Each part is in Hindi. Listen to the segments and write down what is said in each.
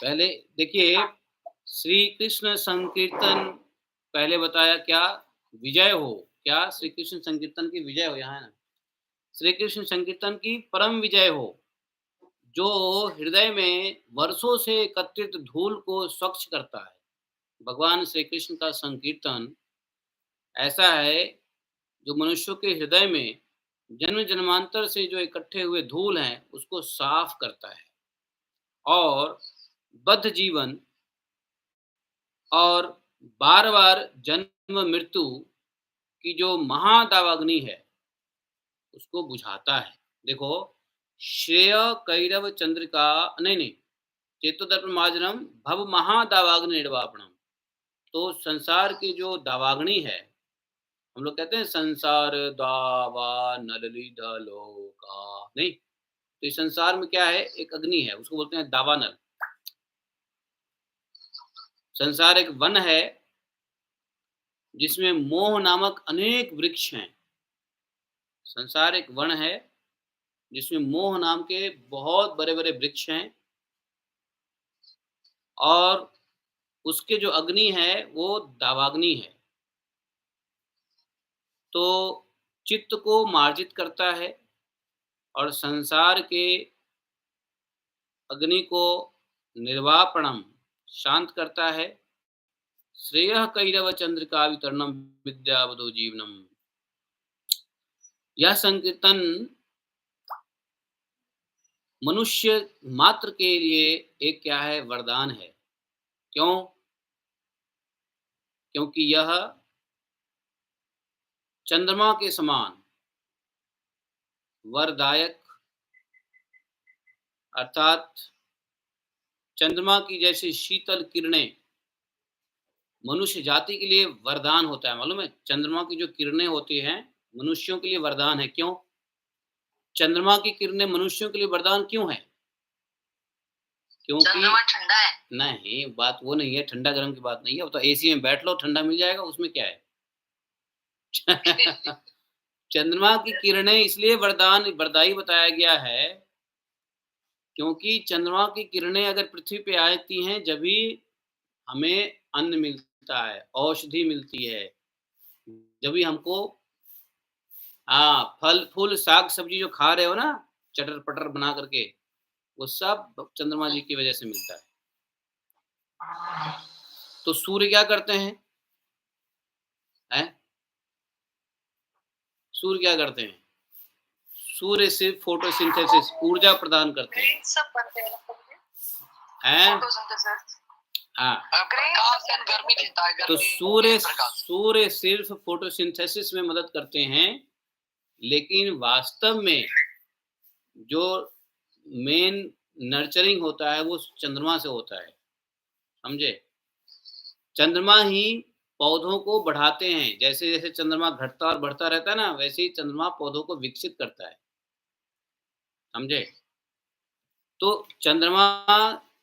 पहले देखिए, श्री कृष्ण संकीर्तन पहले बताया क्या? विजय हो, क्या श्री कृष्ण संकीर्तन की विजय हो, यहाँ है ना? श्री कृष्ण संकीर्तन की परम विजय हो, जो हृदय में वर्षों से एकत्रित धूल को स्वच्छ करता है। भगवान श्री कृष्ण का संकीर्तन ऐसा है, जो मनुष्यों के हृदय में जन्म-जन्मांतर से जो इकट्ठे हुए धूल हैं, उसको साफ करता है और बद्ध जीवन और बार-बार जन्म-मृत्यु की जो महादावाग्नि है, उसको बुझाता है। देखो, श्रेय कैरव चंद्रिका नहीं, चेतोदर्पण मार्जनम भव महादावाग्नि निर्वापणम। तो संसार की जो दावाग्नि है, हम लोग कहते हैं संसार दावा नलिनी नहीं, तो इस संसार में क्या है? एक अग्नि है, उसको बोलते हैं दावानल। संसार एक वन है, जिसमें मोह नामक अनेक वृक्ष हैं। संसार एक वन है, जिसमें मोह नाम के बहुत बड़े-बड़े वृक्ष हैं और उसके जो अग्नि है, वो दावाग्नि है। तो चित्त को मार्जित करता है और संसार के अग्नि को निर्वापणम शांत करता है। श्रेयः कैरव चंद्रिका वितरणम विद्यावधो जीवनम। यह संकीर्तन मनुष्य मात्र के लिए एक क्या है? वरदान है। क्यों? क्योंकि यह चंद्रमा के समान वरदायक, अर्थात चंद्रमा की जैसी शीतल किरणें मनुष्य जाति के लिए वरदान होता है। मालूम है? चंद्रमा की जो किरणें होती हैं, मनुष्यों के लिए वरदान है। क्यों? चंद्रमा की किरणें मनुष्यों के लिए वरदान क्यों है? क्योंकि चंद्रमा ठंडा है। नहीं, बात वो नहीं है, ठंडा गरम की बात नहीं है। वो तो एसी में बैठ लो, ठंडा मिल जाएगा, उसमें क्या है? चंद्रमा की किरणें इसलिए वरदान वरदाई बताया गया है, क्योंकि चंद्रमा की किरणें अगर पृथ्वी पे आती हैं, जभी हमें अन्न मिलता है, औषधि मिलती है, जभी हमको फल-फूल, साग-सब्जी जो खा रहे हो ना, चटर-पटर बना करके, वो सब चंद्रमा जी की वजह से मिलता है। तो सूर्य क्या करते हैं? हैं? सूर्य क्या करते हैं? सूर्य सिर्फ फोटोसिंथेसिस ऊर्जा प्रदान करते हैं। सब करते हैं। हैं? हाँ। गर्मी देता है। तो सूर्य सिर्फ फोटोसिंथेसिस में मदद करते हैं, लेकिन वास्तव में जो मेन नर्चरिंग होता है, वो चंद्रमा से होता है। समझे? चंद्रमा ही पौधों को बढ़ाते हैं। जैसे-जैसे चंद्रमा घटता और बढ़ता रहता है ना, वैसे ही चंद्रमा पौधों को विकसित करता है। समझे? तो चंद्रमा,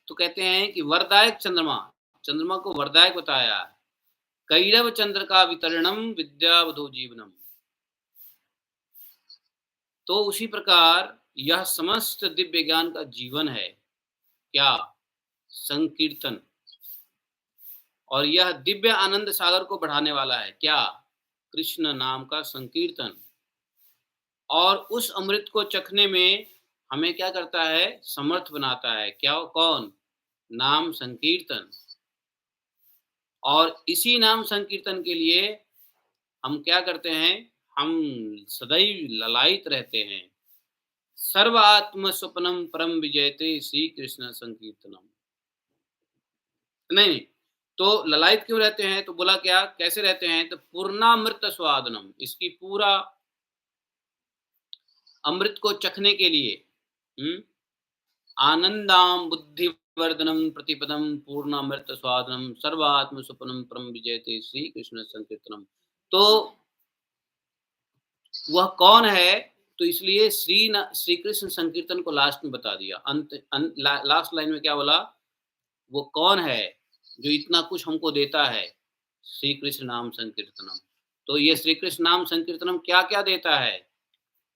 तो कहते हैं कि वरदायक चंद्रमा, चंद्रमा को वरदायक बताया। कैरव चंद्र का वितरणम विद्यावधो जीवनम। तो उसी प्रकार यह समस्त दिव्य ज्ञान का जीवन है। क्या? संकीर्तन। और यह दिव्य आनंद सागर को बढ़ाने वाला है। क्या? कृष्ण नाम का संकीर्तन। और उस अमृत को चखने में हमें क्या करता है? समर्थ बनाता है। क्या? कौन? नाम संकीर्तन। और इसी नाम संकीर्तन के लिए हम क्या करते हैं? हम सदैव ललायित रहते हैं। सर्वात्म स्वप्नम परम विजयते श्री कृष्ण संकीर्तनम। नहीं, तो ललायित क्यों रहते हैं? तो बोला क्या, कैसे रहते हैं? तो पूर्णामृत स्वादनम, इसकी पूरा अमृत को चखने के लिए आनंदाम बुद्धिवर्धनम प्रतिपदम पूर्णामृत स्वादनम सर्वात्म स्वप्नम परम विजयते श्री कृष्ण संकीर्तनम। तो वह कौन है? तो इसलिए श्री कृष्ण संकीर्तन को लास्ट में बता दिया। लास्ट लाइन में क्या बोला? वो कौन है जो इतना कुछ हमको देता है? श्री कृष्ण नाम संकीर्तनम। तो ये श्री कृष्ण नाम संकीर्तनम क्या-क्या देता है?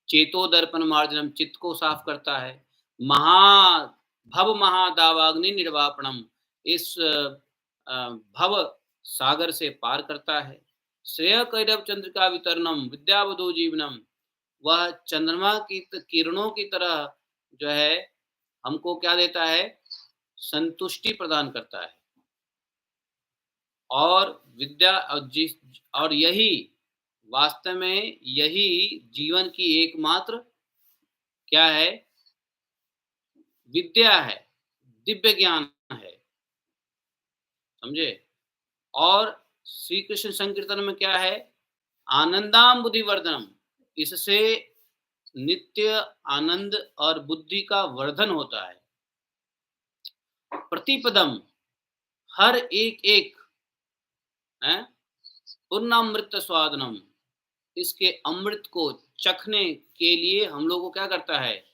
चेतो दर्पण मार्जनम, चित्त को साफ करता है। महा भव महादावाग्नि निर्वापणम, इस भव सागर से पार करता है। श्रेय कैरव चंद्रिका वितरणम विद्यावधो जीवनम, वह चंद्रमा की किरणों की तरह जो है हमको क्या देता है, संतुष्टि प्रदान करता है। और विद्या और यही वास्तव में यही जीवन की एकमात्र क्या है, विद्या है, दिव्य ज्ञान है, समझे। और श्री कृष्ण संकीर्तन में क्या है, आनंदाम बुद्धिवर्धनम, इससे नित्य आनंद और बुद्धि का वर्धन होता है। प्रतिपदम, हर एक एक है, पूर्णामृत स्वादनम, इसके अमृत को चखने के लिए हम लोग को क्या करता है,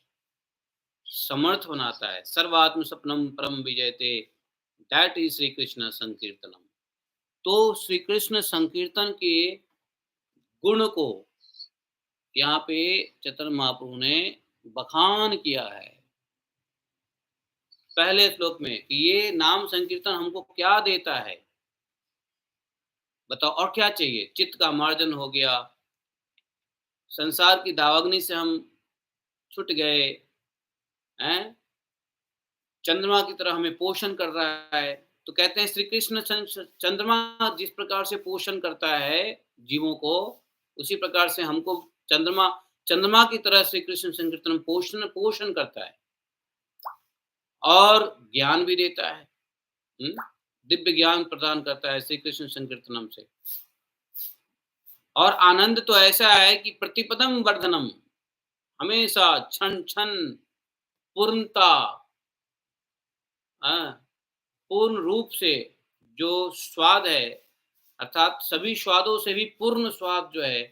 समर्थ बनाता है। सर्वात्म सपनम परम विजयते, दैट इज श्री कृष्ण संकीर्तनम। तो श्री कृष्ण संकीर्तन के गुण को यहाँ पे चैतन्य महाप्रभु ने बखान किया है पहले श्लोक में कि ये नाम संकीर्तन हमको क्या देता है, बताओ। और क्या चाहिए, चित्त का मार्जन हो गया, संसार की दावाग्नि से हम छूट गए हैं, चंद्रमा की तरह हमें पोषण कर रहा है। तो कहते हैं श्री कृष्ण चंद्रमा जिस प्रकार से पोषण करता है जीवों को, उसी प्रकार से हमको चंद्रमा की तरह श्री कृष्ण संकीर्तन पोषण करता है और ज्ञान भी देता है, दिव्य ज्ञान प्रदान करता है श्री कृष्ण संकीर्तनम से। और आनंद तो ऐसा है कि प्रतिपदम वर्धनम, हमेशा क्षण क्षण पूर्णता, पूर्ण रूप से जो स्वाद है, अर्थात सभी स्वादों से भी पूर्ण स्वाद जो है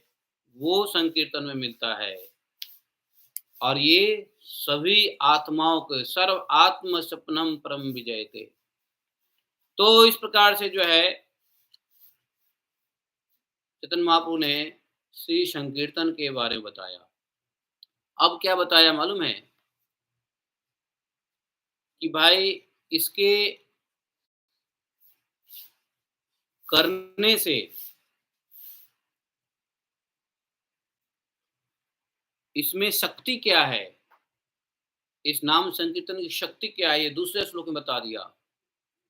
वो संकीर्तन में मिलता है। और ये सभी आत्माओं के सर्व आत्म सपनम परम विजयते। तो इस प्रकार से जो है चैतन्य महाप्रभु ने श्री संकीर्तन के बारे में बताया। अब क्या बताया मालूम है कि भाई इसके करने से इसमें शक्ति क्या है, इस नाम संकीर्तन की शक्ति क्या है, ये दूसरे श्लोक में बता दिया।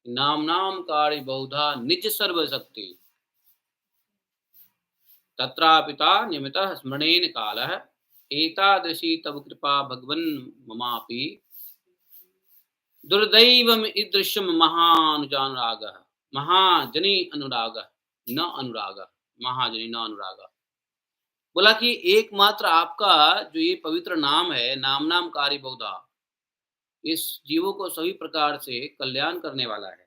नाम नाम कार्य बहुधा निज सर्व शक्ति, तत्रापिता नियमितः स्मरणेन कालः, एतादृशी तव कृपा भगवन् ममापि, दुर्दैवम ईदृशम महानुजानुरागः, महाजनी अनुरागः न अनुरागः, महाजनी न अनुरागः। बोला कि एकमात्र आपका जो ये पवित्र नाम है, नाम नाम कार्य बहुधा, इस जीवों को सभी प्रकार से कल्याण करने वाला है।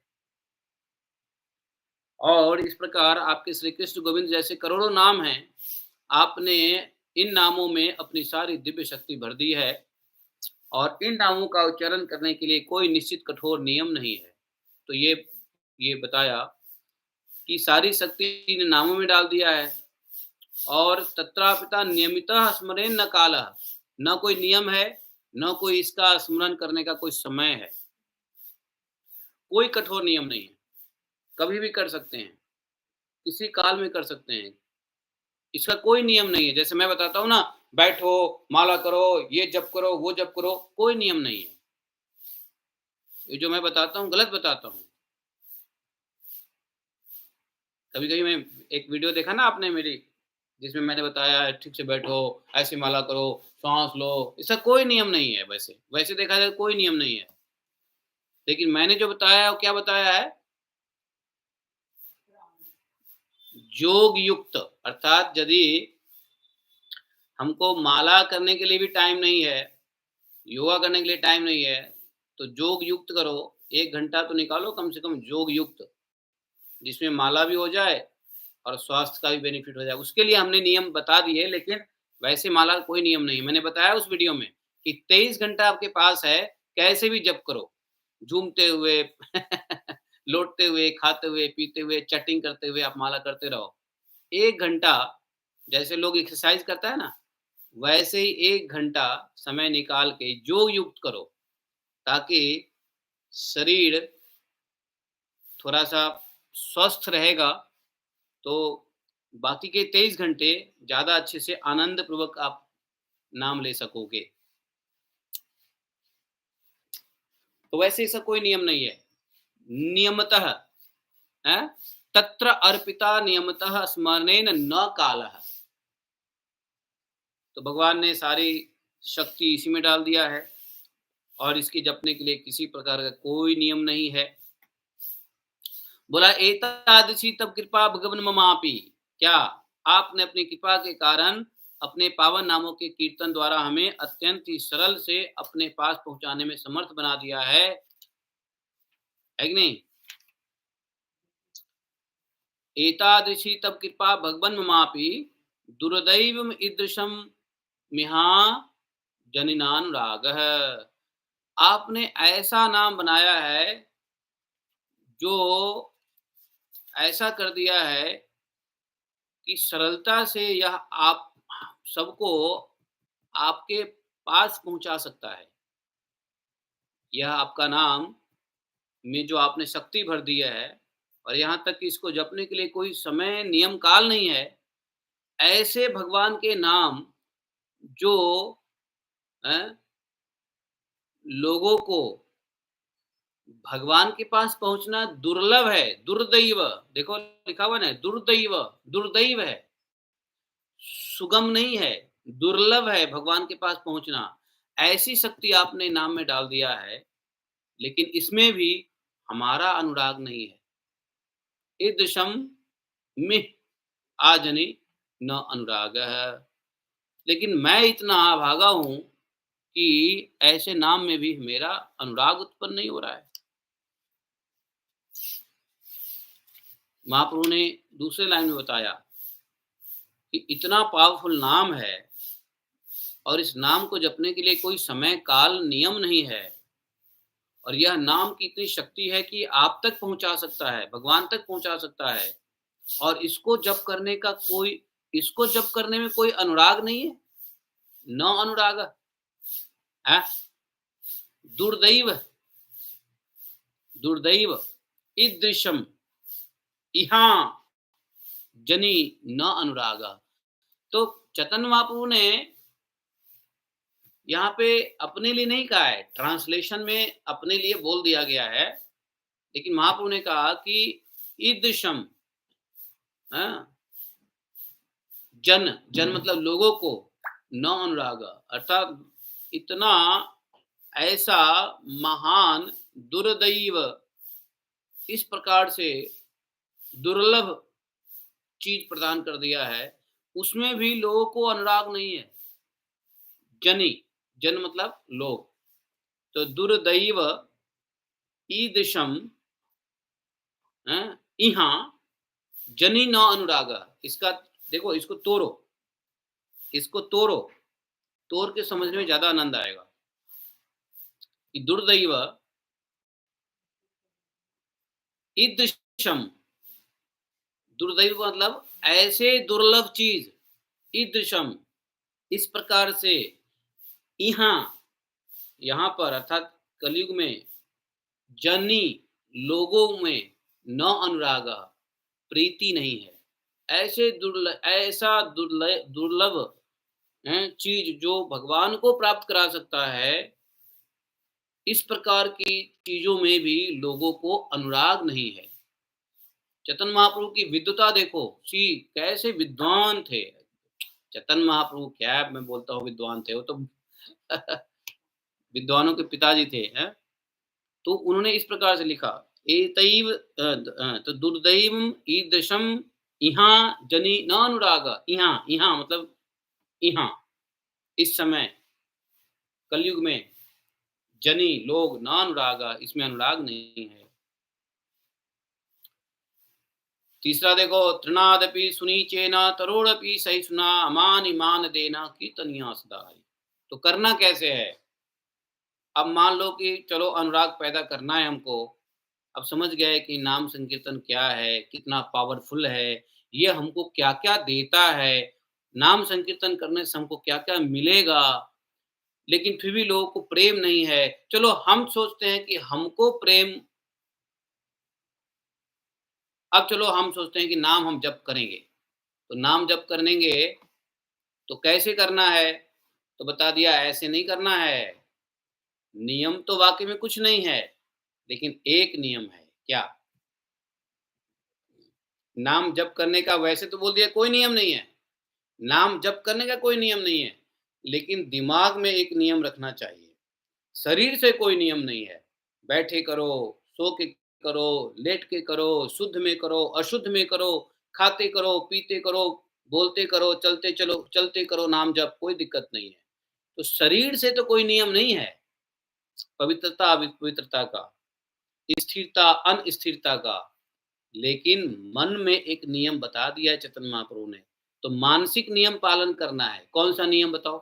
और इस प्रकार आपके श्री कृष्ण गोविंद जैसे करोड़ों नाम हैं, आपने इन नामों में अपनी सारी दिव्य शक्ति भर दी है। और इन नामों का उच्चारण करने के लिए कोई निश्चित कठोर नियम नहीं है। तो ये बताया कि सारी शक्ति इन नामों में डाल दिया है। और तत्रापिता नियमितः स्मरेन न कालः, न कोई नियम है, न कोई इसका स्मरण करने का कोई समय है, कोई कठोर नियम नहीं है, कभी भी कर सकते हैं, किसी काल में कर सकते हैं, इसका कोई नियम नहीं है। जैसे मैं बताता हूँ ना, बैठो माला करो, ये जप करो, वो जप करो, कोई नियम नहीं है। ये जो मैं बताता हूँ गलत बताता हूँ। कभी कभी मैं एक वीडियो देखा ना आपने मेरी, जिसमें मैंने बताया ठीक से बैठो, ऐसे माला करो, सांस लो, इसका कोई नियम नहीं है। वैसे देखा जाए कोई नियम नहीं है, लेकिन मैंने जो बताया वो क्या बताया है, योग युक्त। अर्थात यदि हमको माला करने के लिए भी टाइम नहीं है, योगा करने के लिए टाइम नहीं है, तो योग युक्त करो, 1 घंटा तो निकालो कम से कम योग युक्त, जिसमें माला भी हो जाए और स्वास्थ्य का भी बेनिफिट हो जाए। उसके लिए हमने नियम बता दिए, लेकिन वैसे माला का कोई नियम नहीं। मैंने बताया उस वीडियो में कि 23 घंटा आपके पास है, कैसे भी जप करो, झूमते हुए लौटते हुए, खाते हुए, पीते हुए, चैटिंग करते हुए आप माला करते रहो। 1 घंटा जैसे लोग एक्सरसाइज करता है ना, वैसे ही 1 घंटा समय निकाल के योग युक्त करो। ताकि शरीर थोड़ा सा स्वस्थ रहेगा, तो बाकी के 23 घंटे ज़्यादा अच्छे से आनंद पूर्वक आप नाम ले सकोगे। तो वैसे ऐसा कोई नियम नहीं है। नियमतः हैं? तत्र अर्पिता नियमतः स्मरणेन न कालः। तो भगवान ने सारी शक्ति इसी में डाल दिया है और इसके जपने के लिए किसी प्रकार का कोई नियम नहीं है। बोला एतादृशी तब कृपा भगवन ममापि, क्या आपने अपनी कृपा के कारण अपने पावन नामों के कीर्तन द्वारा हमें अत्यंत ही सरल से अपने पास पहुंचाने में समर्थ बना दिया है कि नहीं? एतादृशी तब कृपा भगवन ममापि दुर्दैवम ईदृशम मिहा जनिनानुरागः। आपने ऐसा नाम बनाया है जो ऐसा कर दिया है कि सरलता से यह आप सबको आपके पास पहुंचा सकता है। यह आपका नाम में जो आपने शक्ति भर दिया है और यहाँ तक कि इसको जपने के लिए कोई समय नियम काल नहीं है। ऐसे भगवान के नाम जो लोगों को भगवान के पास पहुंचना दुर्लभ है, दुर्दैव, देखो लिखा हुआ ना, दुर्दैव, दुर्दैव है, सुगम नहीं है, दुर्लभ है भगवान के पास पहुंचना। ऐसी शक्ति आपने नाम में डाल दिया है, लेकिन इसमें भी हमारा अनुराग नहीं है। ईदृशम मिह आजनि न अनुराग है। लेकिन मैं इतना अभागा हूं कि ऐसे नाम में भी मेरा अनुराग उत्पन्न नहीं हो रहा है। महाप्रभु ने दूसरे लाइन में बताया कि इतना पावरफुल नाम है और इस नाम को जपने के लिए कोई समय काल नियम नहीं है, और यह नाम की इतनी शक्ति है कि आप तक पहुंचा सकता है, भगवान तक पहुंचा सकता है, और इसको जप करने का कोई, इसको जप करने में कोई अनुराग नहीं है, न अनुराग है। दुर्दैव, दुर्दैव ईदृशम इहा जनी न अनुराग। तो चैतन्य महाप्रभु ने यहाँ पे अपने लिए नहीं कहा है, ट्रांसलेशन में अपने लिए बोल दिया गया है, लेकिन महाप्रभु ने कहा कि ईदृशम, जन, जन मतलब लोगों को, न अनुराग अर्थात इतना ऐसा महान दुर्दैव, इस प्रकार से दुर्लभ चीज प्रदान कर दिया है, उसमें भी लोगों को अनुराग नहीं है। जनी, जन मतलब लोग, तो दुर्दैव ईदृशम इहा जनी न अनुराग। इसका देखो, इसको तोड़ो, इसको तोड़ो, तोड़ के समझने में ज्यादा आनंद आएगा कि दुर्दैव ईदृशम, दुर्दैव मतलब ऐसे दुर्लभ चीज, ईदृशम इस प्रकार से, यहाँ पर अर्थात कलयुग में, जनी लोगों में, न अनुराग प्रीति नहीं है। ऐसे ऐसा दुर्लभ चीज जो भगवान को प्राप्त करा सकता है, इस प्रकार की चीजों में भी लोगों को अनुराग नहीं है। चैतन्य महाप्रभु की विद्वता देखो, सी कैसे विद्वान थे। चैतन्य महाप्रभु क्या मैं बोलता हूँ विद्वान थे, वो तो विद्वानों के पिताजी थे, हैं? तो उन्होंने इस प्रकार से लिखा, एतैव तो दुर्दैवम ईदृशम इहा जनी न अनुराग। इहा, इहा मतलब इहा, इस समय कलयुग में, जनी लोग, न अनुराग इसमें अनुराग नहीं है। तीसरा देखो, तृणादपि सुनीचेना तरोड़पि सहिष्णुना अमान ईमान देना कीर्तनिया सदाई। तो करना कैसे है? अब मान लो कि चलो अनुराग पैदा करना है हमको, अब समझ गए कि नाम संकीर्तन क्या है, कितना पावरफुल है, ये हमको क्या क्या देता है, नाम संकीर्तन करने से हमको क्या क्या मिलेगा, लेकिन फिर भी लोगों को प्रेम नहीं है। चलो हम सोचते हैं कि हमको प्रेम, अब चलो हम सोचते हैं कि नाम हम जप करेंगे, तो नाम जप करेंगे तो कैसे करना है? तो बता दिया ऐसे नहीं करना है। नियम तो वाक़ई में कुछ नहीं है, लेकिन एक नियम है, क्या? नाम जप करने का वैसे तो बोल दिया कोई नियम नहीं है, नाम जप करने का कोई नियम नहीं है, लेकिन दिमाग में एक नियम रखना चाहिए। शरीर से कोई नियम नहीं है, बैठे करो, सो के करो, लेट के करो, शुद्ध में करो, अशुद्ध में करो, खाते करो, पीते करो, बोलते करो, चलते करो नाम जप, कोई दिक्कत नहीं है। तो शरीर से तो कोई नियम नहीं है, पवित्रता अविपवित्रता का, स्थिरता अनस्थिरता का, लेकिन मन में एक नियम बता दिया है चैतन्य महाप्रभु ने, तो मानसिक नियम पालन करना है। कौन सा नियम बताओ?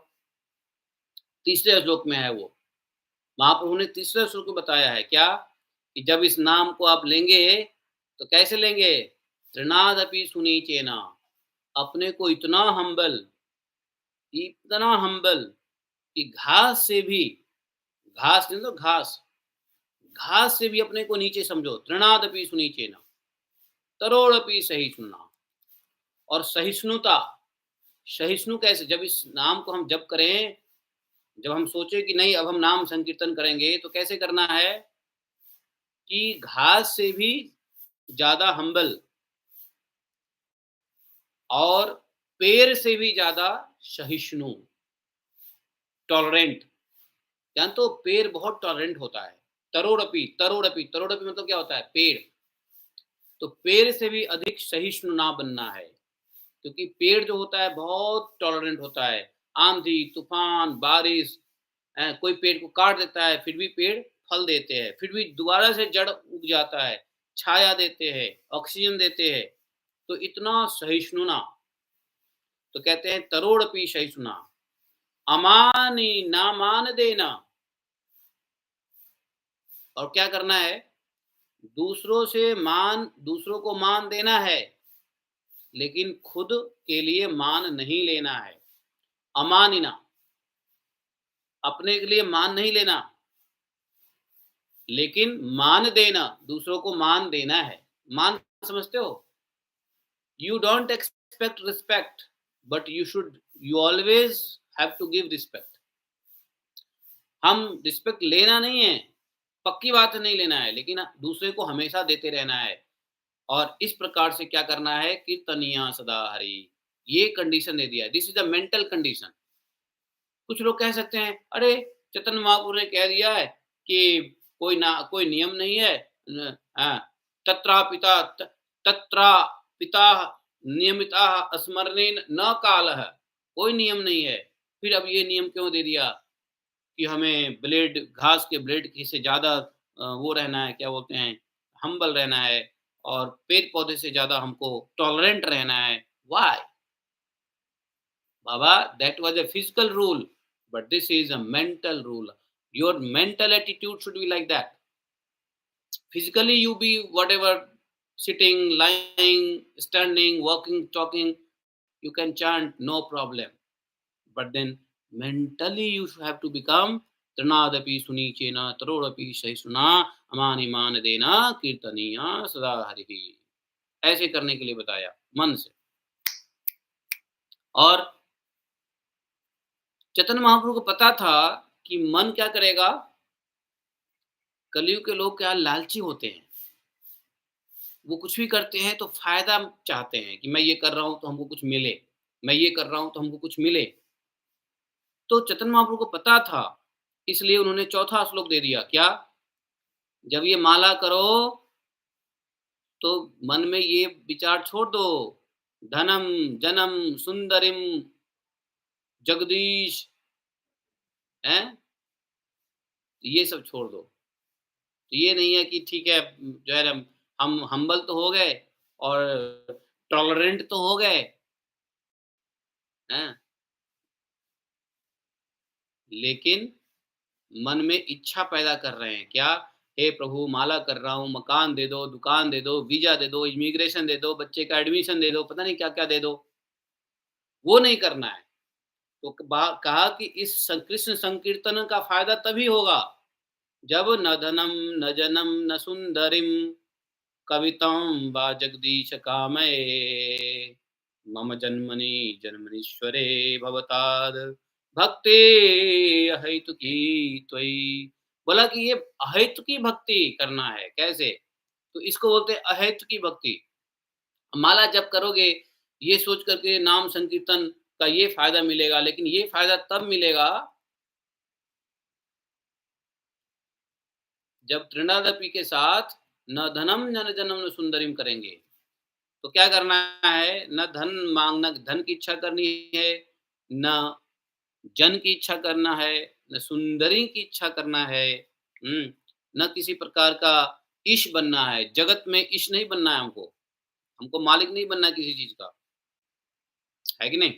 तीसरे श्लोक में है वो। महाप्रभु ने तीसरे श्लोक में बताया है क्या? कि जब इस नाम को आप लेंगे, तो कैसे लेंगे? तृणादपि सुनीचेना, अपने को इतना हम्बल कि घास से भी, घास नहीं तो घास, घास से भी अपने को नीचे समझो। तृणादपि सुनीचेना, तरोड़पि सहिष्णुना। और सहिष्णुता, सहिष्णु कैसे? जब इस नाम को हम जप करें, जब हम सोचे कि नहीं अब हम नाम संकीर्तन करेंगे, तो कैसे करना है? कि घास से भी ज़्यादा हम्बल और पेड़ से भी ज़्यादा सहिष्णु, टॉलरेंट। जानते हो पेड़ बहुत टॉलरेंट होता है। तरोड़पि, तरोड़पि, तरोड़पि मतलब क्या होता है? पेड़। तो पेड़ से भी अधिक सहिष्णु ना बनना है, क्योंकि पेड़ जो होता है बहुत टॉलरेंट होता है। आंधी, तूफान, बारिश, कोई पेड़ को काट देता है, फिर भी पेड़ फल देते हैं, फिर भी दोबारा से जड़ उग जाता है, छाया देते हैं, ऑक्सीजन देते हैं। तो इतना सहिष्णु ना, तो कहते हैं तरोड़पि सहिष्णुना, अमानी ना मान देना। और क्या करना है? दूसरों को मान देना है, लेकिन खुद के लिए मान नहीं लेना है। अमानिना, अपने के लिए मान नहीं लेना, लेकिन मान देना, दूसरों को मान देना है। मान समझते हो? You don't expect respect, but you always have to give respect. हम रिस्पेक्ट लेना नहीं है, पक्की बात है नहीं लेना है, लेकिन दूसरे को हमेशा देते रहना है। और इस प्रकार से क्या करना है? कीर्तनिया सदा हरि, ये कंडीशन दे दिया है। This is the mental condition. कुछ लोग कह सकते हैं, अरे चैतन्य महाप्रभु ने कह दिया है कि कोई नियम नहीं है, तत्रा पिता नियमिता स्मरणेन न कालः, कोई नियम नहीं है। फिर अब ये नियम क्यों दे दिया कि हमें घास के ब्लेड से ज़्यादा वो रहना है, क्या बोलते हैं, हम्बल रहना है, और पेड़ पौधे से ज़्यादा हमको टॉलरेंट रहना है। Why? Baba, that was a physical rule, but this is a mental rule. Your mental attitude should be like that. Physically, you be whatever, sitting, lying, standing, walking, talking, you can chant, no problem. But then mentally, you have to become Tranadapi Sunichena, Tarodapi Sahisuna, Amani Manadena, Kirtaniya, Sada Harihi. ऐसे करने के लिए बताया मन से। और चैतन्य महाप्रभु को पता था कि मन क्या करेगा? कलयुग के लोग क्या लालची होते हैं, वो कुछ भी करते हैं तो फायदा चाहते हैं कि मैं ये कर रहा हूं तो हमको कुछ मिले, मैं ये कर रहा हूं तो हमको कुछ मिले। तो चैतन्य महाप्रभु को पता था, इसलिए उन्होंने चौथा श्लोक दे दिया। क्या? जब ये माला करो तो मन में ये विचार छोड़ दो, धनम जनम सुंदरिम जगदीश, हैं, ये सब छोड़ दो। तो ये नहीं है कि ठीक है, जो है हम हम्बल तो हो गए और टॉलरेंट तो हो गए, हैं, लेकिन मन में इच्छा पैदा कर रहे हैं। क्या? हे प्रभु, माला कर रहा हूँ, मकान दे दो, दुकान दे दो, वीजा दे दो, इमिग्रेशन दे दो, बच्चे का एडमिशन दे दो, पता नहीं क्या क्या दे दो। वो नहीं करना है। तो कहा कि इस कृष्ण संकीर्तन का फायदा तभी होगा जब न धनम न जनम न सुंदरिम कवितां वा जगदीश कामये मम जन्मनि जन्मनीश्वरे भवताद भक्ति अहेतुकी त्वयि। बोला कि ये अहेतुकी भक्ति करना है। कैसे? तो इसको बोलते हैं अहेतुकी भक्ति। माला जप करोगे ये सोच करके नाम संकीर्तन का ये फायदा मिलेगा, लेकिन ये फायदा तब मिलेगा जब तृणादपि के साथ न धनम न जनम न सुंदरिम करेंगे। तो क्या करना है? न धन मांगना, धन की इच्छा करनी है, न जन की इच्छा करना है, न सुंदरी की इच्छा करना है, न किसी प्रकार का ईश बनना है। जगत में ईश नहीं बनना है हमको। हमको मालिक नहीं बनना किसी चीज का, है कि नहीं?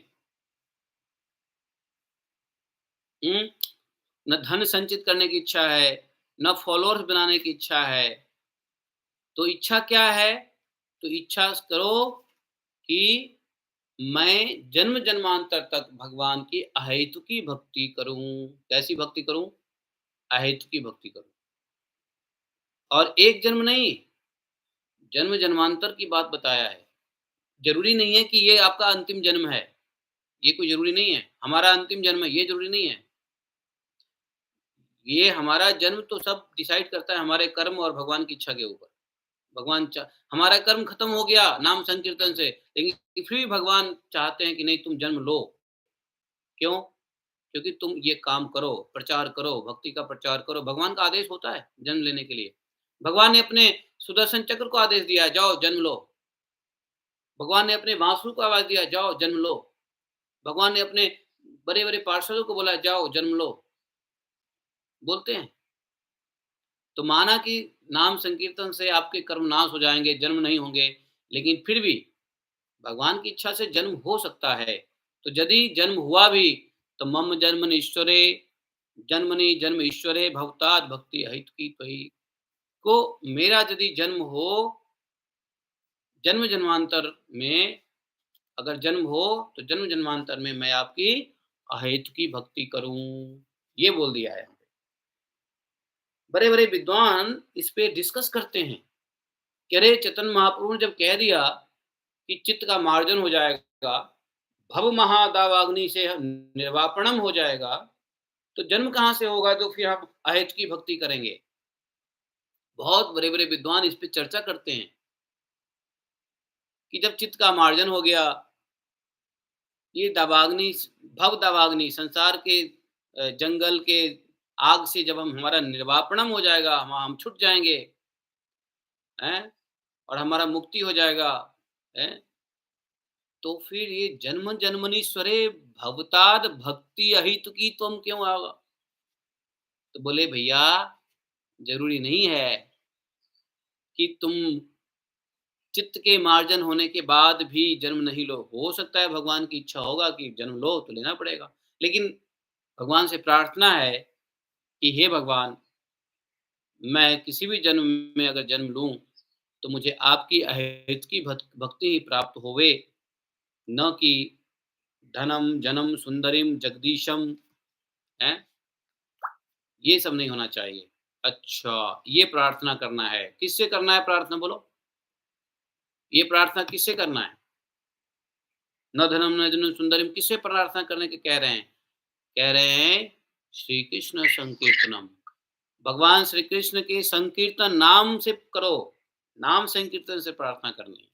न धन संचित करने की इच्छा है, न फॉलोअर्स बनाने की इच्छा है। तो इच्छा क्या है? तो इच्छा करो कि मैं जन्म जन्मांतर तक भगवान की अहेतुकी भक्ति करूं। कैसी भक्ति करूं? अहेतुकी भक्ति करूं। और एक जन्म नहीं, जन्म जन्मांतर की बात बताया है। जरूरी नहीं है कि ये आपका अंतिम जन्म है, ये कोई जरूरी नहीं है। हमारा अंतिम जन्म है, ये जरूरी नहीं है। ये हमारा जन्म तो सब डिसाइड करता है हमारे कर्म और भगवान की इच्छा के ऊपर। भगवान हमारा कर्म खत्म हो गया नाम संकीर्तन से, लेकिन फिर भी भगवान चाहते हैं कि नहीं तुम जन्म लो। क्यों? क्योंकि तुम ये काम करो, प्रचार करो, भक्ति का प्रचार करो। भगवान का आदेश होता है जन्म लेने के लिए। भगवान ने अपने सुदर्शन चक्र को आदेश दिया, जाओ जन्म लो। भगवान ने अपने बांसुर को आवाज दिया, जाओ जन्म लो। भगवान ने अपने बड़े बड़े पार्षदों को बोला, जाओ जन्म लो। बोलते हैं। तो माना कि नाम संकीर्तन से आपके कर्म नाश हो जाएंगे, जन्म नहीं होंगे, लेकिन फिर भी भगवान की इच्छा से जन्म हो सकता है। तो यदि जन्म हुआ भी तो मम जन्मनि ईश्वरे जन्मनि जन्म ईश्वरे भवताद भक्ति अहेतुकी त्वयि। को मेरा यदि जन्म हो जन्म जन्मांतर में, अगर जन्म हो तो जन्म जन्मांतर में मैं आपकी अहेतुकी भक्ति करूं, ये बोल दिया है। बड़े बड़े विद्वान इस पे डिस्कस करते हैं कि अरे चैतन्य महाप्रभु ने जब कह दिया कि चित्त का मार्जन हो जाएगा, भव महादावाग्नि से निर्वापणम हो जाएगा, तो जन्म कहां से होगा? तो फिर हम अहेतु की भक्ति करेंगे। बहुत बड़े बड़े विद्वान इस पे चर्चा करते हैं कि जब चित्त का मार्जन हो गया, ये दावाग्नि, भव दावाग्नि, संसार के जंगल के आग से जब हमारा निर्वापणम हो जाएगा, हम छूट जाएंगे, हैं, और हमारा मुक्ति हो जाएगा, हैं, तो फिर ये जन्म जन्मनीश्वरे भवताद भक्ति अहितुकी तुम क्यों आओगा? तो बोले भैया जरूरी नहीं है कि तुम चित्त के मार्जन होने के बाद भी जन्म नहीं लो। हो सकता है भगवान की इच्छा होगा कि जन्म लो तो लेना पड़ेगा, लेकिन भगवान से प्रार्थना है कि हे भगवान, मैं किसी भी जन्म में अगर जन्म लूं तो मुझे आपकी अहेतुकी भक्ति ही प्राप्त होवे, न कि धनम जनम सुंदरिम जगदीशम, है, ये सब नहीं होना चाहिए। अच्छा, ये प्रार्थना करना है। किससे करना है प्रार्थना? बोलो, ये प्रार्थना किससे करना है? न धनम न जनम सुंदरिम किससे प्रार्थना करने के कह रहे हैं? कह रहे हैं श्री कृष्ण संकीर्तनम। भगवान श्री कृष्ण के संकीर्तन नाम से करो, नाम संकीर्तन से प्रार्थना करनी है।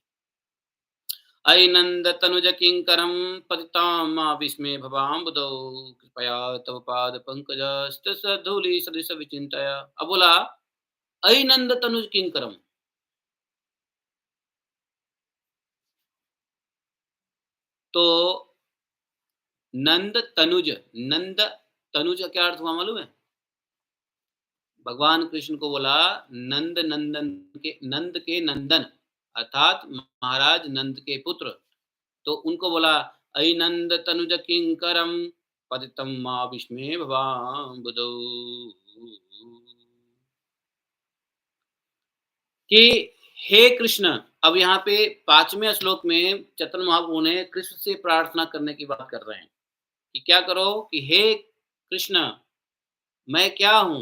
अयि नंद तनुज किंकरम पतितां विस्मे भवाम्बुधौ कृपया तव पाद पंकज धूलि सदृश विचिंतया। अब बोला अयि नंद तनुज किंकरम। तो नंद तनुज, नंद तनुज क्या अर्थ हुआ मालूम है? भगवान कृष्ण को बोला नंद, नंद के नंदन अर्थात महाराज नंद के पुत्र। तो उनको बोला अयि नंद तनुज किंकरम पतितम मा विस्मे भवाम्बुधौ, कि हे कृष्ण। अब यहाँ पे 5वें श्लोक में चैतन्य महाप्रभु ने कृष्ण से प्रार्थना करने की बात कर रहे हैं कि क्या करो कि हे कृष्ण, मैं क्या हूं?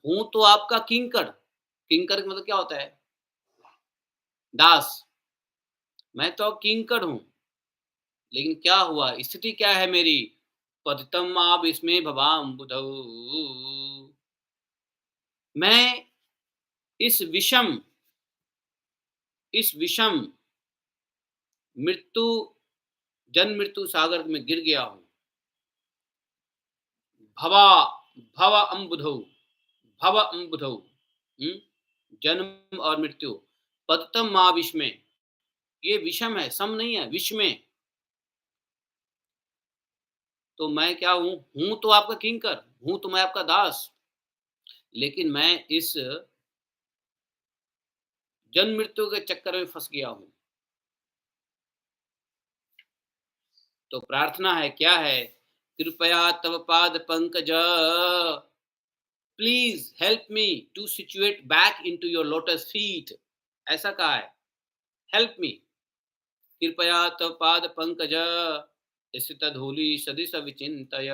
हूं तो आपका किंकर। किंकर का मतलब क्या होता है? दास। मैं तो किंकर हूं, लेकिन क्या हुआ? स्थिति क्या है मेरी? पतितम आप इसमें भवाम बुधौ। मैं इस विषम मृत्यु जन्म मृत्यु सागर में गिर गया हूं। भवा भव अम्बुधौ, भव अम्बुधौ। जन्म और मृत्यु। पतितम माँ विष में, ये विषम है, सम नहीं है, विष में। तो मैं क्या हूं? हूं तो आपका किंकर, हूं तो मैं आपका दास, लेकिन मैं इस जन्म मृत्यु के चक्कर में फंस गया हूं। तो प्रार्थना है, क्या है? कृपया तव पाद पंकज, please help me to situate back into your lotus feet. ऐसा कहा है, हेल्प मी। कृपया तव पाद पंकज स्थित धूलि सदिश विचिंतय।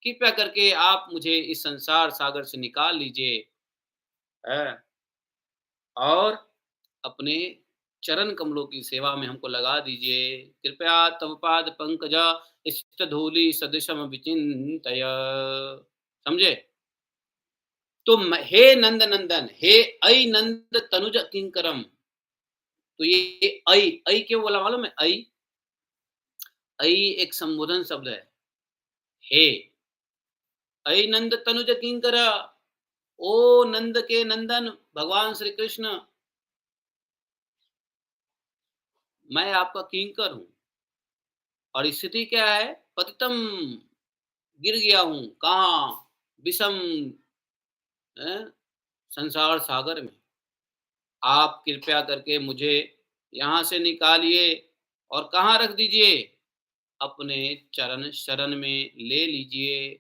कृपया करके आप मुझे इस संसार सागर से निकाल लीजिए, और अपने चरण कमलों की सेवा में हमको लगा दीजिए। कृपया तव पाद पंकज स्थित धूलि सदृशम विचिंतय। समझे? तो हे नंद नंदन, हे ऐ नंद तनुज किंकरम। तो ये ऐ क्यों बोला मालूम है? ऐ एक संबोधन शब्द है। हे ऐ नंद तनुज किंकर, ओ नंद के नंदन भगवान श्री कृष्ण, मैं आपका किंकर हूं। और स्थिति क्या है? पतितम, गिर गया हूं। कहां? विषम संसार सागर में। आप कृपया करके मुझे यहां से निकालिए और कहां रख दीजिए? अपने चरण शरण में ले लीजिए।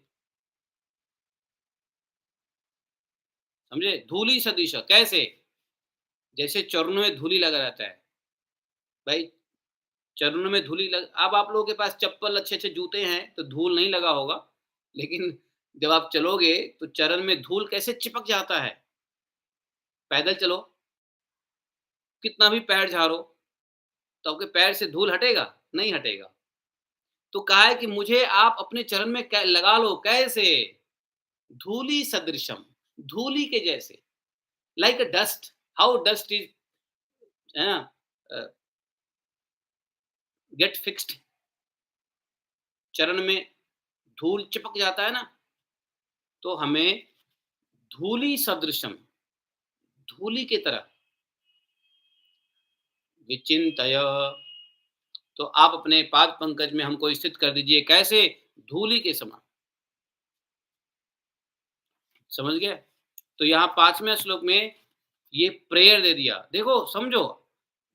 समझे? धूलि सदृश, कैसे? जैसे चरणों में धूलि लगा रहता है भाई। चरणों में धूलि लग, अब आप लोगों के पास चप्पल अच्छे अच्छे जूते हैं तो धूल नहीं लगा होगा, लेकिन जब आप चलोगे तो चरण में धूल कैसे चिपक जाता है। पैदल चलो, कितना भी पैर झाड़ो, तो आपके पैर से धूल हटेगा? नहीं हटेगा। तो कहा है कि मुझे आप अपने चरण में लगा लो। कैसे? धूलि सदृशम, धूलि के जैसे। Like a dust, how dust is, है ना, गेट फिक्स्ड। चरण में धूल चिपक जाता है ना, तो हमें धूलि सदृशम, धूलि की तरह विचिंतय। तो आप अपने पाद पंकज में हमको स्थित कर दीजिए। कैसे? धूलि के समान। समझ गए? तो यहाँ 5वें श्लोक में ये प्रेयर दे दिया। देखो, समझो,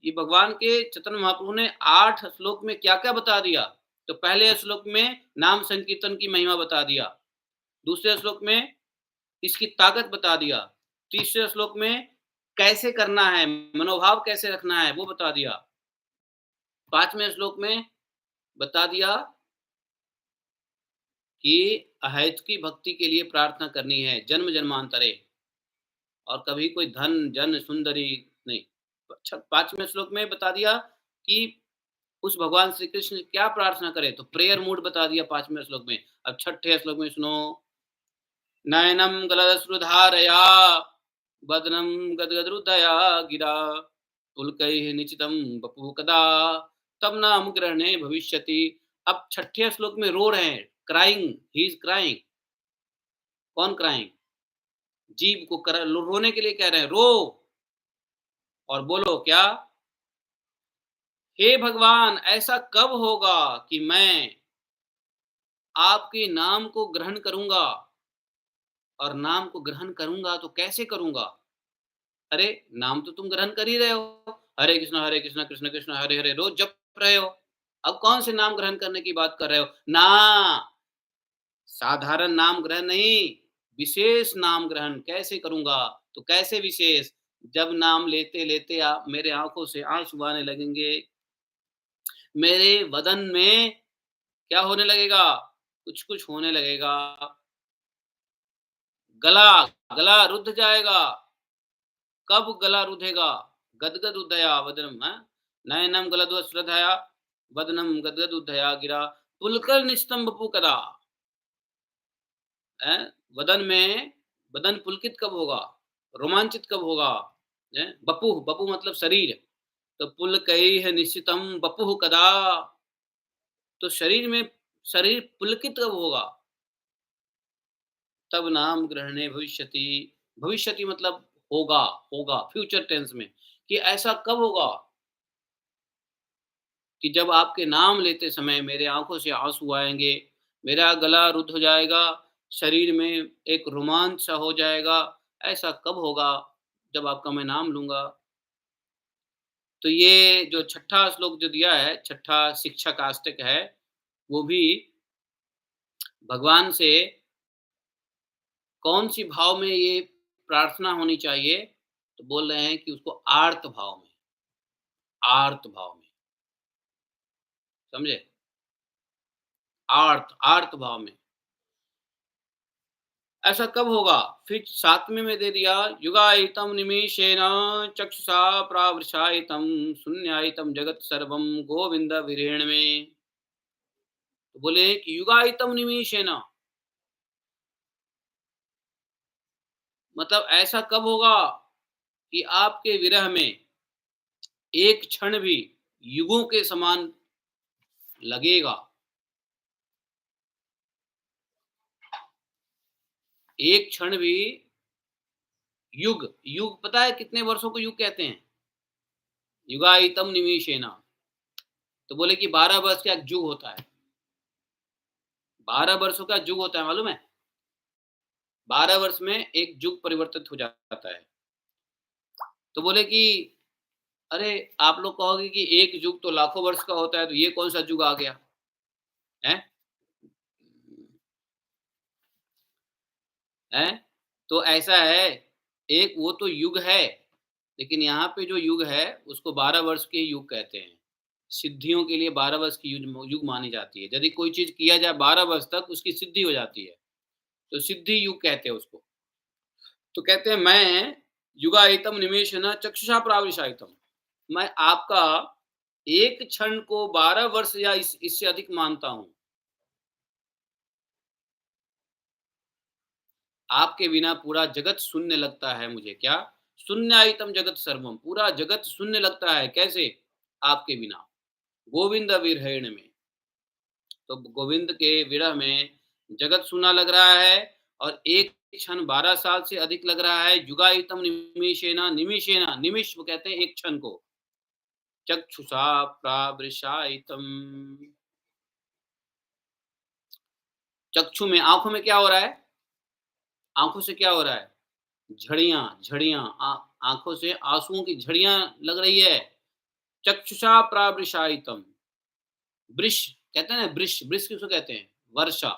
ये भगवान के चैतन्य महाप्रभु ने 8 श्लोक में क्या-क्या बता दिया। तो पहले श्लोक में नाम संकीर्तन की महिमा बता दिया, दूसरे श्लोक में इसकी ताकत बता दिया, तीसरे श्लोक में कैसे करना है, मनोभाव कैसे रखना है वो बता दिया, 5वें श्लोक में बता दिया कि अहैतुकी भक्ति के लिए प्रार्थना करनी है जन्म जन्मांतरे, और कभी कोई धन जन सुंदरी नहीं। 5वें श्लोक में बता दिया कि उस भगवान श्री कृष्ण से क्या प्रार्थना करें, तो प्रेयर मूड बता दिया 5वें श्लोक में। अब 6ठे श्लोक में सुनो, नयनम गलदश्रुधारया बदनम गदगदरुदया गिरा पुलकैः निचितं बपु कदा तब नाम ग्रहणे भविष्यति। अब 6ठे श्लोक में रो रहे हैं, क्राइंग, ही इज क्राइंग। कौन क्राइंग? जीव को रोने के लिए कह रहे हैं, रो और बोलो क्या? हे भगवान, ऐसा कब होगा कि मैं आपके नाम को ग्रहण करूंगा, और नाम को ग्रहण करूंगा तो कैसे करूंगा? अरे नाम तो तुम ग्रहण कर ही रहे हो, हरे कृष्ण कृष्ण कृष्ण हरे हरे रोज जप रहे हो। अब कौन से नाम ग्रहण करने की बात कर रहे हो ना? साधारण नाम ग्रहण नहीं, विशेष नाम ग्रहण कैसे करूंगा? तो कैसे विशेष? जब नाम लेते लेते आप मेरे आंखों से आंसू आने लगेंगे, मेरे बदन में क्या होने लगेगा? कुछ कुछ होने लगेगा। गला गला रुद्ध जाएगा। कब गला रुधेगा? गदगद उदया वदनम है, नयनम गलद्वस्त्रधया वदनम गदगद उदया गिरा पुलकर निस्तंभ पुकरा है। वदन में बदन पुलकित कब होगा? रोमांचित कब होगा? है बपुह, बपु मतलब शरीर, तो पुल कही है निश्चितम बपुह कदा, तो शरीर में शरीर पुलकित कब होगा? तब नाम ग्रहणे भविष्यति, भविष्यति मतलब होगा, होगा फ्यूचर टेंस में, कि ऐसा कब होगा कि जब आपके नाम लेते समय मेरे आंखों से आंसू आएंगे, मेरा गला रुद्ध हो जाएगा, शरीर में एक रोमांच सा हो जाएगा। ऐसा कब होगा? जब आपका मैं नाम लूंगा। तो ये जो छठा श्लोक जो दिया है, छठा शिक्षा का अष्टक है, वो भी भगवान से कौन सी भाव में ये प्रार्थना होनी चाहिए? तो बोल रहे हैं कि उसको आर्त भाव में, आर्त भाव में, समझे? आर्त आर्त भाव में। ऐसा कब होगा? फिर 7वें में दे दिया, युगायितम निमेषेण चक्षुषा प्रावृषायितम शून्यायितम जगत सर्वम गोविंद वीरेण में। तो बोले कि युगायितम निमेषेण, मतलब ऐसा कब होगा कि आपके विरह में एक क्षण भी युगों के समान लगेगा। एक क्षण भी युग, युग पता है कितने वर्षों को युग कहते हैं? युगायितम निमेषेण, तो बोले कि 12 वर्ष का एक युग होता है। 12 वर्षों का युग होता है, मालूम है? 12 वर्ष में एक युग परिवर्तित हो जाता है। तो बोले कि अरे आप लोग कहोगे कि एक युग तो लाखों वर्ष का होता है, तो ये कौन सा युग आ गया है? हैं? तो ऐसा है, एक वो तो युग है, लेकिन यहाँ पे जो युग है उसको 12 वर्ष के युग कहते हैं। सिद्धियों के लिए 12 वर्ष की युग मानी जाती है। यदि कोई चीज़ किया जाए 12 वर्ष तक उसकी सिद्धि हो जाती है, तो सिद्धि युग कहते हैं उसको। तो कहते हैं मैं युगायितम निमेषेण चक्षुषा प्रावृषायितम, मैं आपका एक क्षण को 12 वर्ष या इससे अधिक मानता हूँ। आपके बिना पूरा जगत शून्य लगता है मुझे। क्या? शून्यायितम जगत सर्वम, पूरा जगत शून्य लगता है। कैसे? आपके बिना। गोविंद विरहण में, तो गोविंद के विरह में जगत शून्य लग रहा है, और एक क्षण 12 साल से अधिक लग रहा है। युगायितम निमिषेण, निमिषेण निमिष वो कहते हैं एक क्षण को। चक्षुषा प्रावृषायितम, चक्षु में आंखों में क्या हो रहा है? आंखों से क्या हो रहा है? झड़ियां झड़ियां, आंखों से आंसुओं की झड़ियां लग रही है। चक्षुषा प्रावृषायितम, वृष कहते हैं ना, वृष, वृष किसको कहते हैं? वर्षा,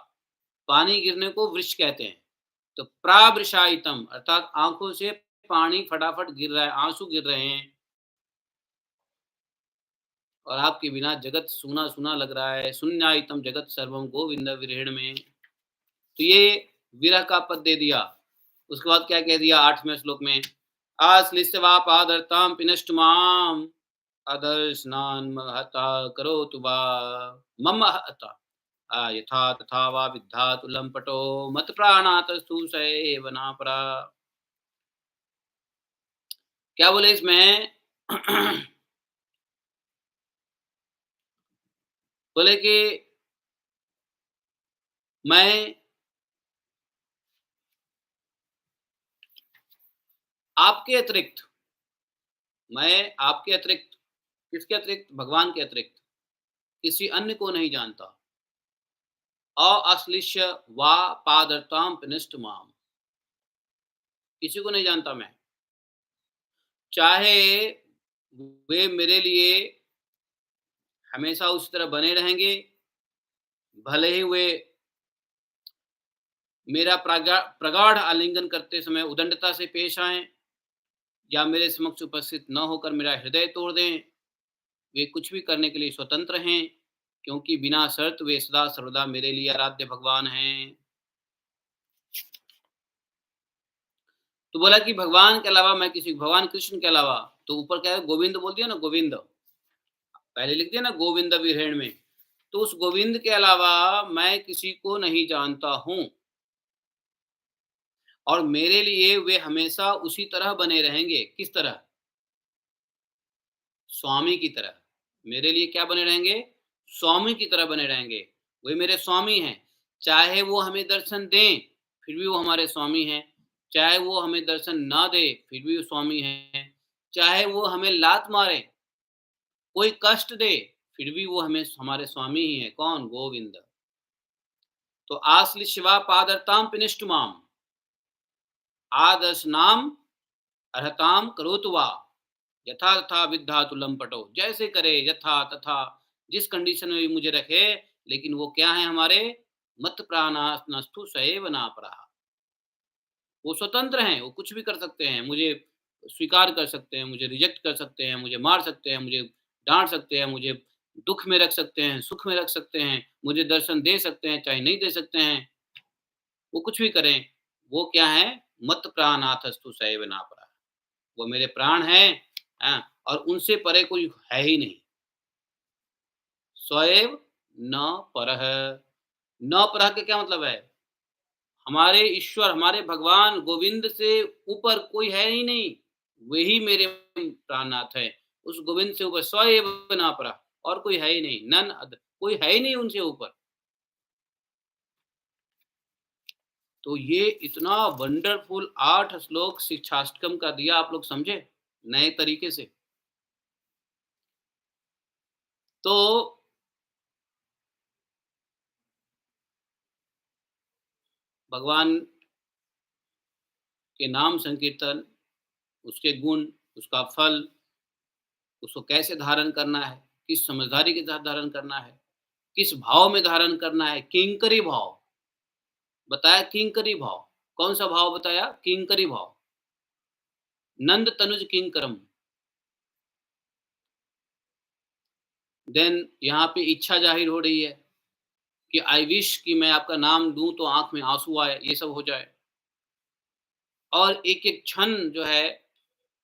पानी गिरने को वृष कहते हैं। तो प्रावृषायितम अर्थात आंखों से पानी फटाफट गिर रहा है, आंसू गिर रहे हैं, और आपके बिना जगत सूना सूना लग रहा है। शून्यायितम जगत सर्वम गोविंद विरहण में। तो ये विरह का पद दे दिया। उसके बाद क्या कह दिया 8वें श्लोक में? आश्लिष्यवा पादर्ताम पिनष्ट माम अदर्शनान महता करोतु वा मम हता यथा तथा वा विद्धातु लंपटो मत प्राणातस्तु सेवनापरा। क्या बोले इसमें? बोले कि मैं आपके अतिरिक्त, मैं आपके अतिरिक्त, किसके अतिरिक्त? भगवान के अतिरिक्त किसी अन्य को नहीं जानता। अश्लिष्य वा पादर्ताम पिनिष्ट माम, किसी को नहीं जानता मैं, चाहे वे मेरे लिए हमेशा उसी तरह बने रहेंगे, भले ही वे मेरा प्रगाढ़ आलिंगन करते समय उदंडता से पेश आएं, या मेरे समक्ष उपस्थित न होकर मेरा हृदय तोड़ दें, वे कुछ भी करने के लिए स्वतंत्र हैं। क्योंकि बिना शर्त वे सदा सर्वदा मेरे लिए आराध्य भगवान हैं। तो बोला कि भगवान के अलावा मैं किसी भगवान कृष्ण के अलावा, तो ऊपर क्या है गोविंद बोल दिया ना, गोविंद पहले लिख दिया ना गोविंद विहरण में, तो उस गोविंद के अलावा मैं किसी को नहीं जानता हूं और मेरे लिए वे हमेशा उसी तरह बने रहेंगे। किस तरह? स्वामी की तरह। मेरे लिए क्या बने रहेंगे? स्वामी की तरह बने रहेंगे। वे मेरे स्वामी हैं। चाहे वो हमें दर्शन दें, फिर भी वो हमारे स्वामी हैं। चाहे वो हमें दर्शन ना दे, फिर भी वो स्वामी हैं। चाहे वो हमें लात मारे, कोई कष्ट दे, फिर भी वो हमें हमारे स्वामी ही हैं। कौन? गोविंद। तो आश्लिष्य शिवा पादरताम पिनिष्ट माम आदर्श नाम अर्हताम करोतु वा यथा तथा विद्धातु लंपटो। जैसे करे यथा तथा, जिस कंडीशन में भी मुझे रखे, लेकिन वो क्या है हमारे? मत प्राणास्तु सएव नापरा। वो स्वतंत्र हैं, वो कुछ भी कर सकते हैं। मुझे स्वीकार कर सकते हैं, मुझे रिजेक्ट कर सकते हैं, मुझे मार सकते हैं, मुझे डांट सकते हैं, मुझे दुख में रख सकते हैं, सुख में रख सकते हैं, मुझे दर्शन दे सकते हैं, चाहे नहीं दे सकते हैं। वो कुछ भी करें, वो क्या है? मत प्राणाथस्तु सएव नापरा। वो मेरे प्राण हैं, हाँ, और उनसे परे कोई है ही नहीं। स्वएव न परः। न परः का क्या मतलब है? हमारे ईश्वर, हमारे भगवान गोविंद से ऊपर कोई है ही नहीं। वही मेरे प्राणनाथ है। उस गोविंद से ऊपर स्वएव न परः, और कोई है ही नहीं। नन अदर, कोई है ही नहीं उनसे ऊपर। तो ये इतना वंडरफुल 8 श्लोक शिक्षाष्टकम का दिया, आप लोग समझे नए तरीके से। तो भगवान के नाम संकीर्तन, उसके गुण, उसका फल, उसको कैसे धारण करना है, किस समझदारी के साथ धारण करना है, किस भाव में धारण करना है, किंकरी भाव बताया। किंकरी भाव कौन सा भाव बताया? किंकरी भाव। नंद तनुज किंकरम। देन यहाँ पे इच्छा जाहिर हो रही है कि आई विश कि मैं आपका नाम दूं तो आंख में आंसू आए, ये सब हो जाए। और एक एक क्षण जो है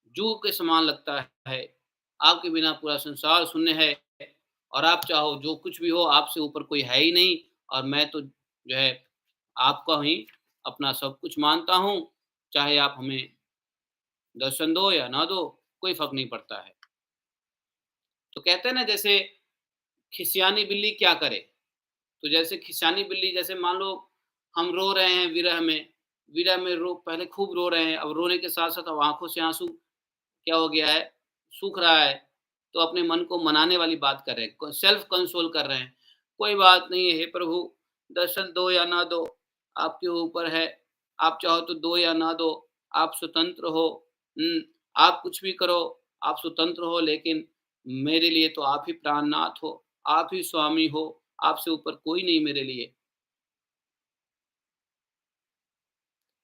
जू के समान लगता है। आपके बिना पूरा संसार शून्य है और आप चाहो जो कुछ भी हो, आपसे ऊपर कोई है ही नहीं, और मैं तो जो है आपका ही अपना सब कुछ मानता हूँ। चाहे आप हमें दर्शन दो या ना दो, कोई फ़र्क नहीं पड़ता है। तो कहते हैं ना, जैसे खिसियानी बिल्ली क्या करे? तो जैसे खिसियानी बिल्ली, जैसे मान लो हम रो रहे हैं विरह में रो पहले खूब रो रहे हैं, अब रोने के साथ-साथ अब आँखों से आँसू क्या हो गया है? सूख रहा है। तो अपने मन को मनाने वाली बात कर रहे हैं, सेल्फ कंसोल कर रहे हैं। कोई बात नहीं है, हे प्रभु, दर्शन दो या ना दो, आपके ऊपर है। आप चाहो तो दो या ना दो, आप स्वतंत्र हो। हुँ, आप कुछ भी करो, आप स्वतंत्र हो, लेकिन मेरे लिए तो आप ही प्राणनाथ हो, आप ही स्वामी हो, आपसे ऊपर कोई नहीं मेरे लिए।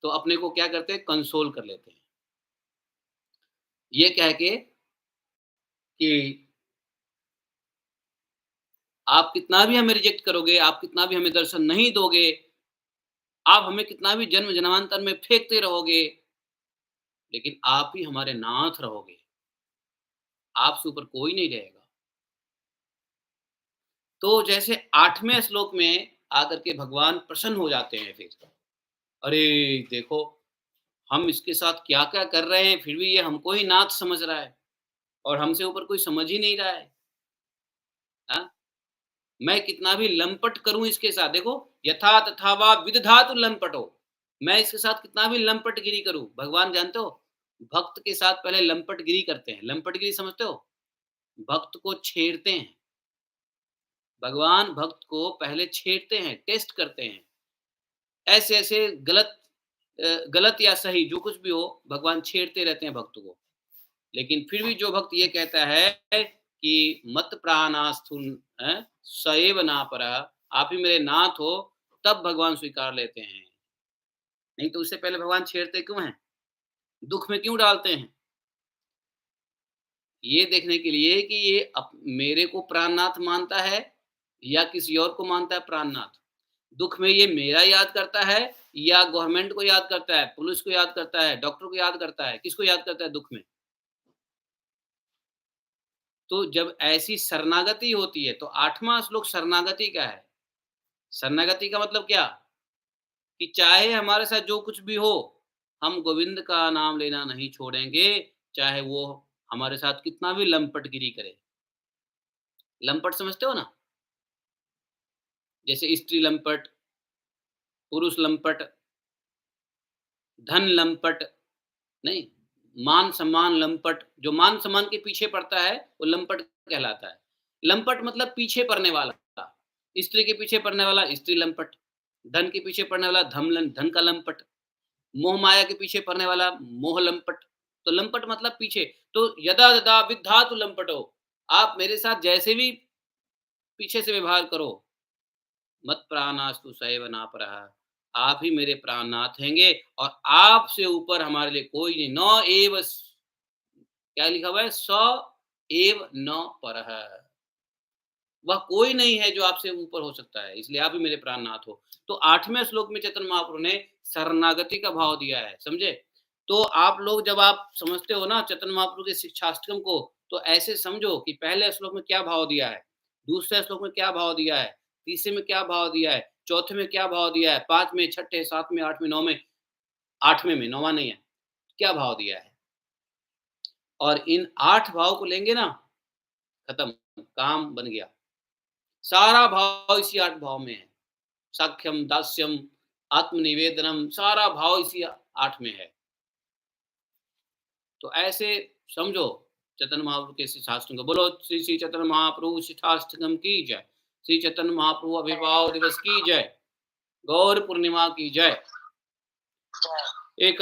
तो अपने को क्या करते हैं? कंसोल कर लेते हैं। ये कह के कि आप कितना भी हमें रिजेक्ट करोगे, आप कितना भी हमें दर्शन नहीं दोगे, आप हमें कितना भी जन्म जन्मांतर में फेंकते रहोगे, लेकिन आप ही हमारे नाथ रहोगे। आपसे ऊपर कोई नहीं रहेगा। तो जैसे 8वें श्लोक में आकर के भगवान प्रसन्न हो जाते हैं फिर। अरे देखो, हम इसके साथ क्या-क्या कर रहे हैं, फिर भी ये हमको ही नाथ समझ रहा है और हमसे ऊपर कोई समझ ही नहीं रहा है। हाँ? मैं कितना भी लंपट करूँ इसके साथ, देखो, यथा तथा वा विदधातु लंपटो। मैं इसके साथ कितना भी लंपटगिरी करूँ, भगवान जानते हो, भक्त के साथ पहले लंपटगिरी करते हैं। लंपटगिरी समझते हो? भक्त को छेड़ते हैं। भगवान भक्त को पहले छेड़ते हैं, टेस्ट करते हैं। ऐसे-ऐसे गलत या सही जो कुछ भी हो, भगवान छेड़ते रहते हैं भक्त को। लेकिन फिर भी जो भक्त ये कहता है कि मत प्राणास्तुन सएव नापरः, आप ही मेरे नाथ हो, तब भगवान स्वीकार लेते हैं। नहीं तो उससे पहले भगवान छेड़ते क्यों हैं? दुःख में क्यों डालते हैं? ये देखने के लिए कि ये मेरे को प्राणनाथ मानता है या किसी और को मानता है प्राणनाथ? दुख में ये मेरा याद करता है या गवर्नमेंट को याद करता है, पुलिस को याद करता है, डॉक्टर को याद करता है, किसको याद करता है दुख में? तो जब ऐसी शरणागति होती है तो 8वां श्लोक शरणागति का है। शरणागति का मतलब क्या? कि चाहे हमारे साथ जो कुछ भी हो, हम गोविंद का नाम लेना नहीं छोड़ेंगे, चाहे वो हमारे साथ कितना भी लंपटगिरी करे। लंपट समझते हो ना? जैसे स्त्री लंपट, पुरुष लंपट, धन लंपट, नहीं, मान-सम्मान लंपट, जो मान-सम्मान के पीछे पड़ता है, वो लंपट कहलाता है। लंपट मतलब पीछे पड़ने वाला, स्त्री के पीछे पड़ने वाला स्त्री लंपट, धन के पीछे पड़ने वाला धन का लंपट, मोह माया के पीछे पड़ने वाला मोह लंपट। तो लंपट मतलब पीछे। तो यदा यदा विद्धातु लंपटो, आप मेरे साथ जैसे भी पीछे से व्यवहार करो, मत प्राणास्तु सैव नापरः, आप ही मेरे प्राणनाथ हैंगे और आपसे ऊपर हमारे लिए कोई नहीं। न एव, क्या लिखा हुआ है? स एव न परः, वह कोई नहीं है जो आपसे ऊपर हो सकता है, इसलिए आप ही मेरे प्राणनाथ हो। तो 8वें श्लोक में चैतन्य महाप्रभु ने शरणागति का भाव दिया है, समझे? तो आप लोग जब आप समझते हो ना चैतन्य महाप्रभु के शिक्षाष्टकम को, तो ऐसे समझो कि पहले श्लोक में क्या भाव दिया है, दूसरे श्लोक में क्या भाव दिया है, तीसरे में क्या भाव दिया है, चौथे में क्या भाव दिया है, 5वें, 6ठे, 7वें, 8वें, 9वें, 8वें में, 9वां नहीं है, क्या भाव दिया है। और इन 8 भाव को लेंगे ना, खत्म, काम बन गया। सारा भाव इसी 8 भाव में है। साख्यम, दास्यम, आत्मनिवेदनम, सारा भाव इसी 8 में है। तो ऐसे समझो चैतन्य महाप्रभु के शिक्षाष्टकम को। बोलो श्री श्री चैतन्य महाप्रभु शिक्षाष्टकम की जय। श्री चैतन्य महाप्रभु आविर्भाव दिवस की जय। गौर पूर्णिमा की जय।